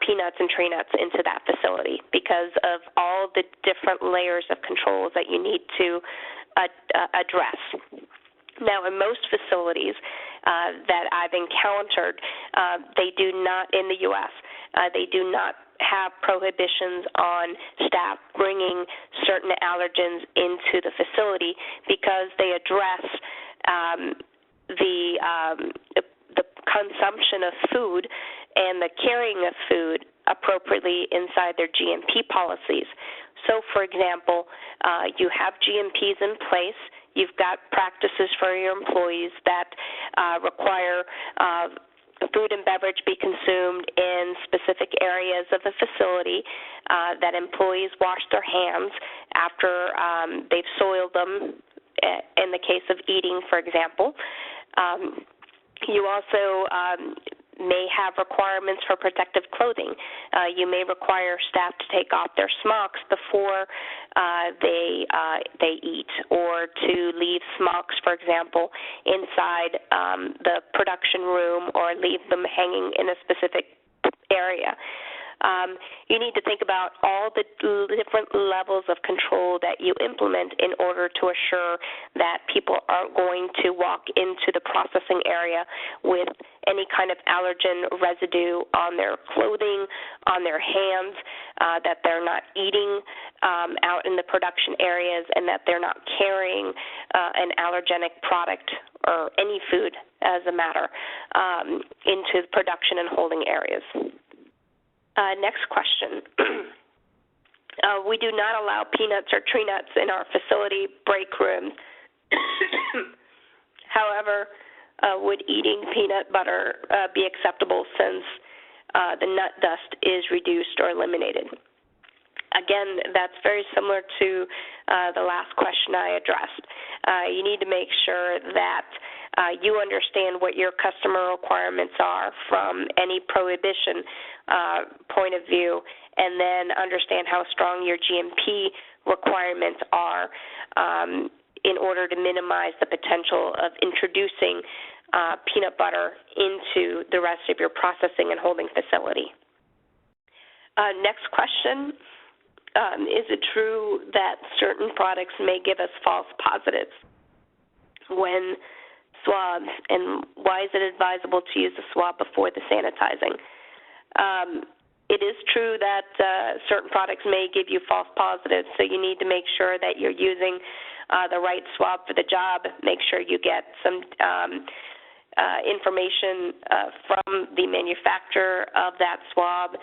peanuts and tree nuts into that facility because of all the different layers of controls that you need to address. Now, in most facilities that I've encountered, they do not, in the U.S., they do not have prohibitions on staff bringing certain allergens into the facility because they address the consumption of food and the carrying of food appropriately inside their GMP policies. So, for example, you have GMPs in place. You've got practices for your employees that require food and beverage be consumed in specific areas of the facility, that employees wash their hands after they've soiled them in the case of eating, for example. You also may have requirements for protective clothing. You may require staff to take off their smocks before they eat, or to leave smocks, for example, inside the production room, or leave them hanging in a specific area. You need to think about all the different levels of control that you implement in order to assure that people aren't going to walk into the processing area with any kind of allergen residue on their clothing, on their hands, that they're not eating out in the production areas, and that they're not carrying an allergenic product or any food, as a matter, into the production and holding areas. Next question. We do not allow peanuts or tree nuts in our facility break rooms. However, would eating peanut butter be acceptable since the nut dust is reduced or eliminated? Again, that's very similar to the last question I addressed. You need to make sure that you understand what your customer requirements are from any prohibition point of view, and then understand how strong your GMP requirements are in order to minimize the potential of introducing peanut butter into the rest of your processing and holding facility. Next question. Is it true that certain products may give us false positives when swabs, and why is it advisable to use the swab before the sanitizing? It is true that certain products may give you false positives, so you need to make sure that you're using the right swab for the job. Make sure you get some information from the manufacturer of that swab,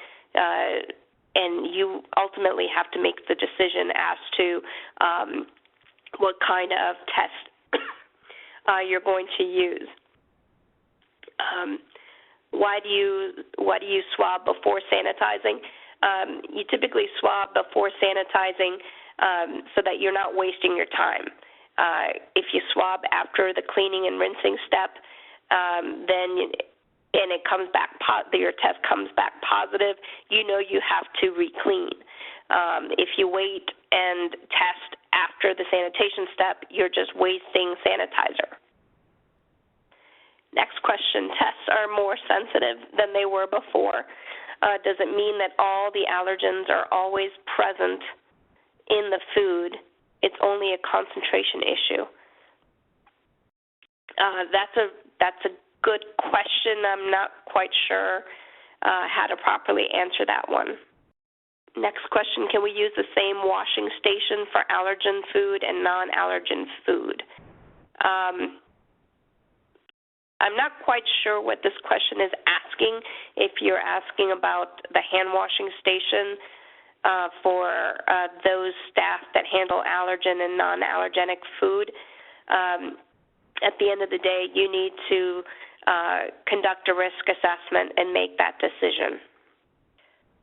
and you ultimately have to make the decision as to what kind of test you're going to use. Why do you swab before sanitizing? You typically swab before sanitizing so that you're not wasting your time. If you swab after the cleaning and rinsing step, and it comes back, your test comes back positive, you know you have to re-clean. If you wait and test after the sanitation step, you're just wasting sanitizer. Next question, tests are more sensitive than they were before. Does it mean that all the allergens are always present in the food? It's only a concentration issue. That's a good question. I'm not quite sure how to properly answer that one. Next question, can we use the same washing station for allergen food and non-allergen food? I'm not quite sure what this question is asking. If you're asking about the hand washing station for those staff that handle allergen and non-allergenic food, at the end of the day, you need to conduct a risk assessment and make that decision.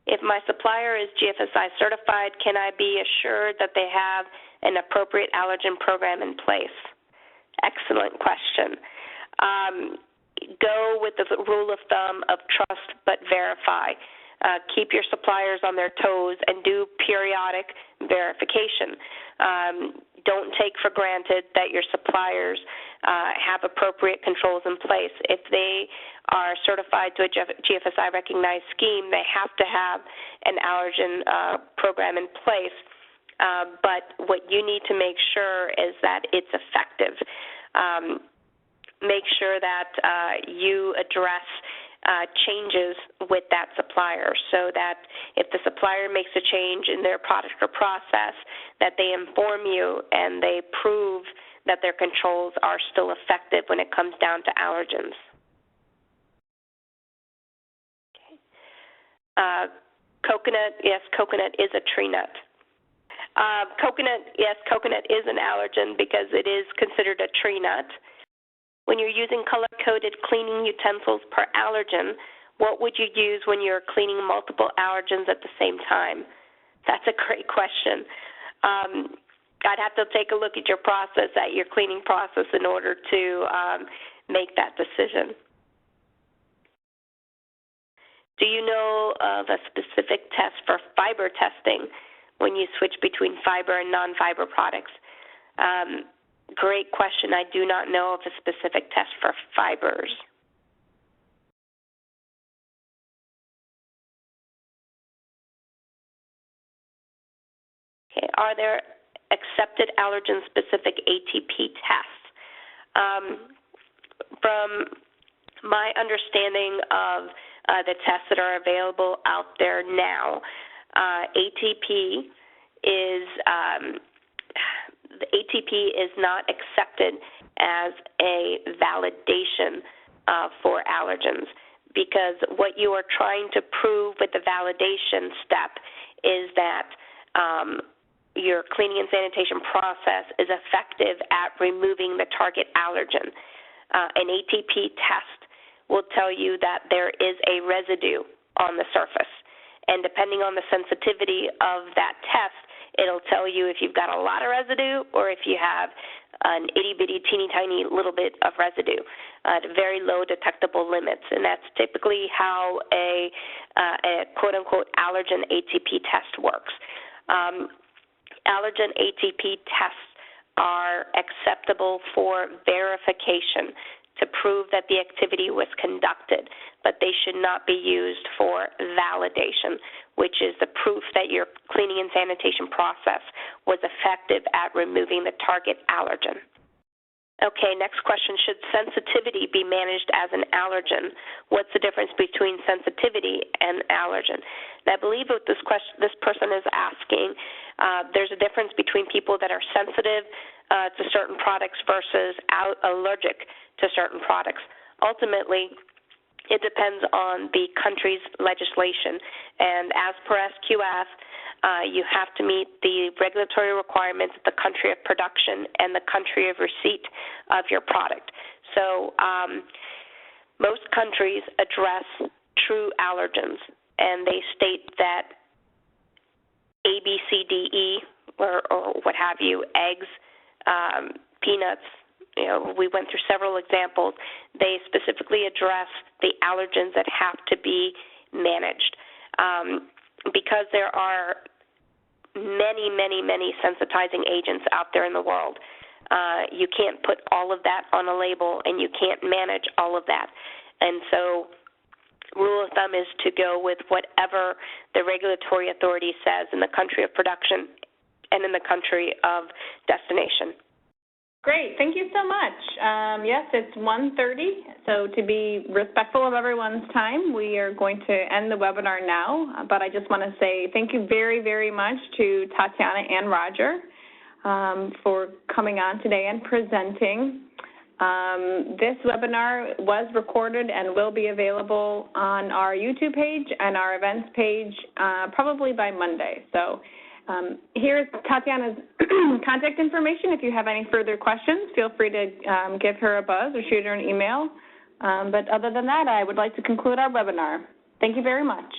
If my supplier is GFSI certified, can I be assured that they have an appropriate allergen program in place? Excellent question. Go with the rule of thumb of trust but verify. Keep your suppliers on their toes and do periodic verification. Don't take for granted that your suppliers have appropriate controls in place. If they are certified to a GFSI recognized scheme, they have to have an allergen program in place. But what you need to make sure is that it's effective. Make sure that you address changes with that supplier so that if the supplier makes a change in their product or process, that they inform you and they prove that their controls are still effective when it comes down to allergens. Okay. Coconut, yes, coconut is a tree nut. Coconut, yes, coconut is an allergen because it is considered a tree nut. When you're using color-coded cleaning utensils per allergen, what would you use when you're cleaning multiple allergens at the same time? That's a great question. I'd have to take a look at your process, at your cleaning process, in order to make that decision. Do you know of a specific test for fiber testing when you switch between fiber and non-fiber products? Great question. I do not know of a specific test for fibers. Okay. Are there accepted allergen-specific ATP tests? From my understanding of the tests that are available out there now, ATP is the ATP is not accepted as a validation for allergens, because what you are trying to prove with the validation step is that your cleaning and sanitation process is effective at removing the target allergen. An ATP test will tell you that there is a residue on the surface, and depending on the sensitivity of that test, it'll tell you if you've got a lot of residue or if you have an itty-bitty, teeny-tiny little bit of residue at very low detectable limits. And that's typically how a quote-unquote allergen ATP test works. Allergen ATP tests are acceptable for verification to prove that the activity was conducted, but they should not be used for validation, which is the proof that your cleaning and sanitation process was effective at removing the target allergen. Okay, next question. Should sensitivity be managed as an allergen? What's the difference between sensitivity and allergen? And I believe what this person is asking, there's a difference between people that are sensitive to certain products versus allergic to certain products. Ultimately, it depends on the country's legislation, and as per SQF, you have to meet the regulatory requirements of the country of production and the country of receipt of your product. So most countries address true allergens, and they state that A, B, C, D, E, or what have you, eggs, peanuts, we went through several examples. They specifically address the allergens that have to be managed. Because there are many, many, many sensitizing agents out there in the world, You can't put all of that on a label, and you can't manage all of that. And so rule of thumb is to go with whatever the regulatory authority says in the country of production and in the country of destination. Great. Thank you so much. Yes, it's 1:30, so to be respectful of everyone's time, we are going to end the webinar now, but I just want to say thank you very, very much to Tatiana and Roger for coming on today and presenting. This webinar was recorded and will be available on our YouTube page and our events page probably by Monday. So here's Tatiana's contact information. If you have any further questions, feel free to give her a buzz or shoot her an email. But other than that, I would like to conclude our webinar. Thank you very much.